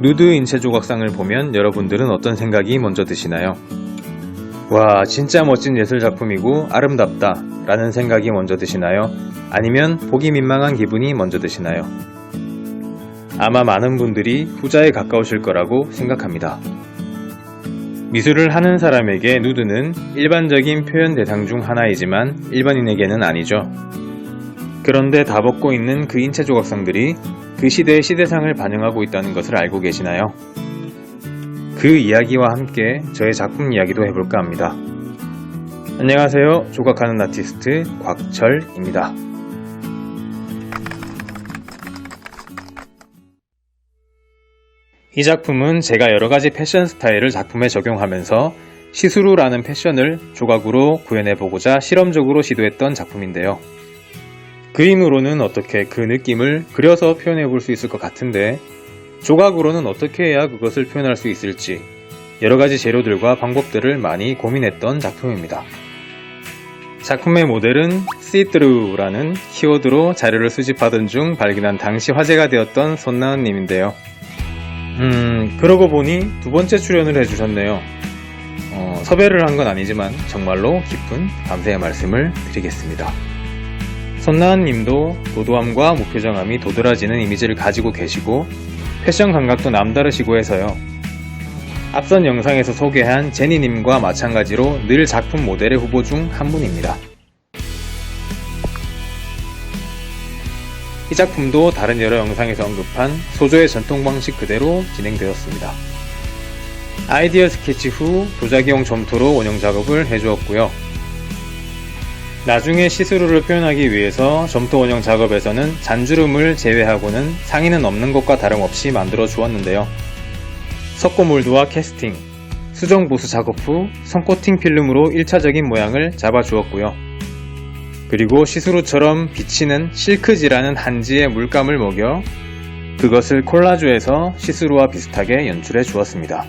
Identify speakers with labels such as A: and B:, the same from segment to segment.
A: 누드 인체 조각상을 보면 여러분들은 어떤 생각이 먼저 드시나요? 와, 진짜 멋진 예술 작품이고 아름답다 라는 생각이 먼저 드시나요? 아니면 보기 민망한 기분이 먼저 드시나요? 아마 많은 분들이 후자에 가까우실 거라고 생각합니다. 미술을 하는 사람에게 누드는 일반적인 표현 대상 중 하나이지만 일반인에게는 아니죠. 그런데 다 벗고 있는 그 인체 조각상들이 그 시대의 시대상을 반영하고 있다는 것을 알고 계시나요? 그 이야기와 함께 저의 작품 이야기도 해볼까 합니다. 안녕하세요. 조각하는 아티스트 곽철입니다. 이 작품은 제가 여러가지 패션 스타일을 작품에 적용하면서 시스루라는 패션을 조각으로 구현해보고자 실험적으로 시도했던 작품인데요. 그림으로는 어떻게 그 느낌을 그려서 표현해볼 수 있을 것 같은데 조각으로는 어떻게 해야 그것을 표현할 수 있을지 여러가지 재료들과 방법들을 많이 고민했던 작품입니다. 작품의 모델은 see-through라는 키워드로 자료를 수집하던 중 발견한 당시 화제가 되었던 손나은님인데요. 그러고 보니 두 번째 출연을 해주셨네요. 섭외를 한 건 아니지만 정말로 깊은 감사의 말씀을 드리겠습니다. 손나은님도 도도함과 무표정함이 도드라지는 이미지를 가지고 계시고 패션 감각도 남다르시고 해서요. 앞선 영상에서 소개한 제니님과 마찬가지로 늘 작품 모델의 후보 중 한 분입니다. 이 작품도 다른 여러 영상에서 언급한 소조의 전통 방식 그대로 진행되었습니다. 아이디어 스케치 후 도자기용 점토로 원형 작업을 해주었고요. 나중에 시스루를 표현하기 위해서 점토 원형 작업에서는 잔주름을 제외하고는 상의는 없는 것과 다름없이 만들어 주었는데요. 석고몰드와 캐스팅, 수정 보수 작업 후 선코팅 필름으로 1차적인 모양을 잡아 주었고요. 그리고 시스루처럼 비치는 실크지라는 한지에 물감을 먹여 그것을 콜라주해서 시스루와 비슷하게 연출해 주었습니다.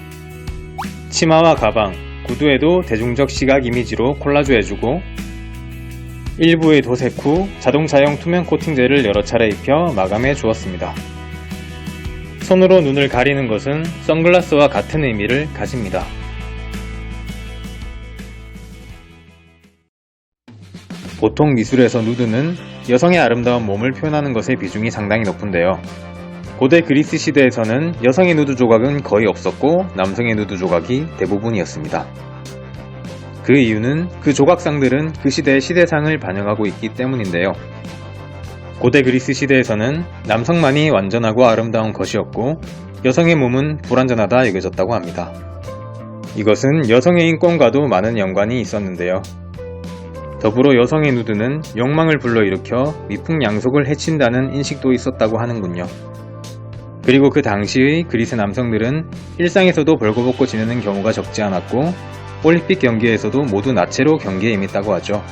A: 치마와 가방, 구두에도 대중적 시각 이미지로 콜라주 해주고 일부의 도색 후 자동차용 투명 코팅제를 여러 차례 입혀 마감해 주었습니다. 손으로 눈을 가리는 것은 선글라스와 같은 의미를 가집니다. 보통 미술에서 누드는 여성의 아름다운 몸을 표현하는 것의 비중이 상당히 높은데요. 고대 그리스 시대에서는 여성의 누드 조각은 거의 없었고 남성의 누드 조각이 대부분이었습니다. 그 이유는 그 조각상들은 그 시대의 시대상을 반영하고 있기 때문인데요. 고대 그리스 시대에서는 남성만이 완전하고 아름다운 것이었고 여성의 몸은 불완전하다 여겨졌다고 합니다. 이것은 여성의 인권과도 많은 연관이 있었는데요. 더불어 여성의 누드는 욕망을 불러일으켜 미풍양속을 해친다는 인식도 있었다고 하는군요. 그리고 그 당시의 그리스 남성들은 일상에서도 벌거벗고 지내는 경우가 적지 않았고 올림픽 경기에서도 모두 나체로 경기에 임했다고 하죠.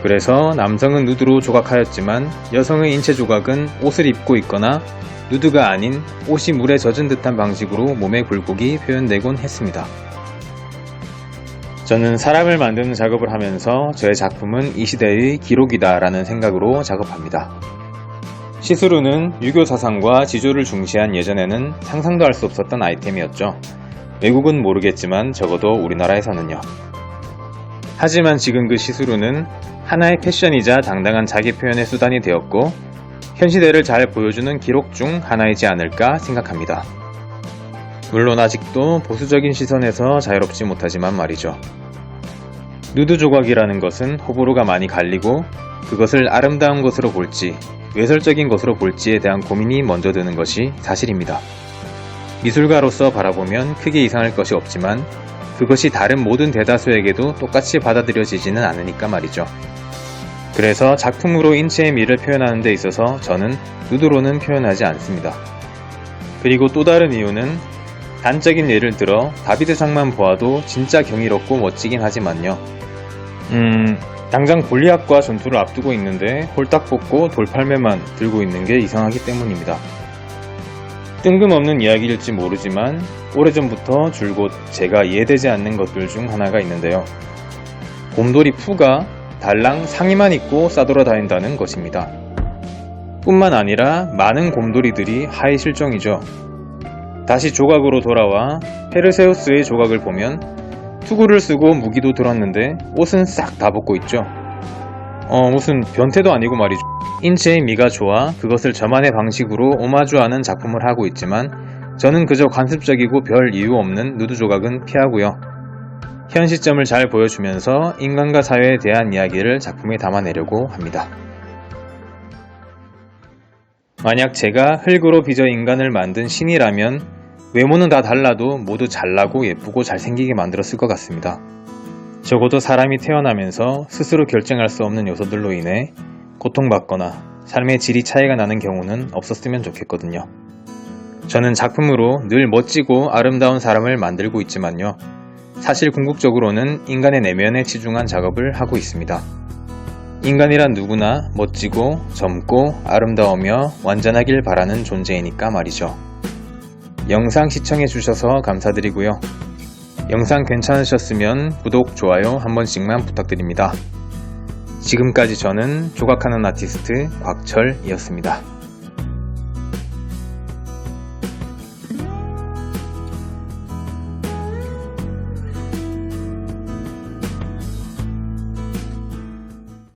A: 그래서 남성은 누드로 조각하였지만 여성의 인체 조각은 옷을 입고 있거나 누드가 아닌 옷이 물에 젖은 듯한 방식으로 몸의 굴곡이 표현되곤 했습니다. 저는 사람을 만드는 작업을 하면서 저의 작품은 이 시대의 기록이다 라는 생각으로 작업합니다. 시스루는 유교 사상과 지조를 중시한 예전에는 상상도 할 수 없었던 아이템이었죠. 외국은 모르겠지만 적어도 우리나라에서는요. 하지만 지금 그 시스루는 하나의 패션이자 당당한 자기 표현의 수단이 되었고 현 시대를 잘 보여주는 기록 중 하나이지 않을까 생각합니다. 물론 아직도 보수적인 시선에서 자유롭지 못하지만 말이죠. 누드 조각이라는 것은 호불호가 많이 갈리고 그것을 아름다운 것으로 볼지 외설적인 것으로 볼지에 대한 고민이 먼저 드는 것이 사실입니다. 미술가로서 바라보면 크게 이상할 것이 없지만 그것이 다른 모든 대다수에게도 똑같이 받아들여지지는 않으니까 말이죠. 그래서 작품으로 인체의 미를 표현하는 데 있어서 저는 누드로는 표현하지 않습니다. 그리고 또 다른 이유는 단적인 예를 들어 다비드상만 보아도 진짜 경이롭고 멋지긴 하지만요. 당장 골리앗과 전투를 앞두고 있는데 홀딱 벗고 돌팔매만 들고 있는 게 이상하기 때문입니다. 뜬금없는 이야기일지 모르지만 오래전부터 줄곧 제가 이해되지 않는 것들 중 하나가 있는데요. 곰돌이 푸가 달랑 상의만 입고 싸돌아다닌다는 것입니다. 뿐만 아니라 많은 곰돌이들이 하이 실종이죠. 다시 조각으로 돌아와 페르세우스의 조각을 보면 투구를 쓰고 무기도 들었는데 옷은 싹 다 벗고 있죠. 무슨 변태도 아니고 말이죠. 인체의 미가 좋아 그것을 저만의 방식으로 오마주하는 작품을 하고 있지만 저는 그저 관습적이고 별 이유 없는 누드 조각은 피하고요. 현 시점을 잘 보여주면서 인간과 사회에 대한 이야기를 작품에 담아내려고 합니다. 만약 제가 흙으로 빚어 인간을 만든 신이라면 외모는 다 달라도 모두 잘나고 예쁘고 잘생기게 만들었을 것 같습니다. 적어도 사람이 태어나면서 스스로 결정할 수 없는 요소들로 인해 고통받거나 삶의 질이 차이가 나는 경우는 없었으면 좋겠거든요. 저는 작품으로 늘 멋지고 아름다운 사람을 만들고 있지만요. 사실 궁극적으로는 인간의 내면에 치중한 작업을 하고 있습니다. 인간이란 누구나 멋지고 젊고 아름다우며 완전하길 바라는 존재이니까 말이죠. 영상 시청해주셔서 감사드리고요. 영상 괜찮으셨으면 구독, 좋아요 한 번씩만 부탁드립니다. 지금까지 저는 조각하는 아티스트 곽철이었습니다.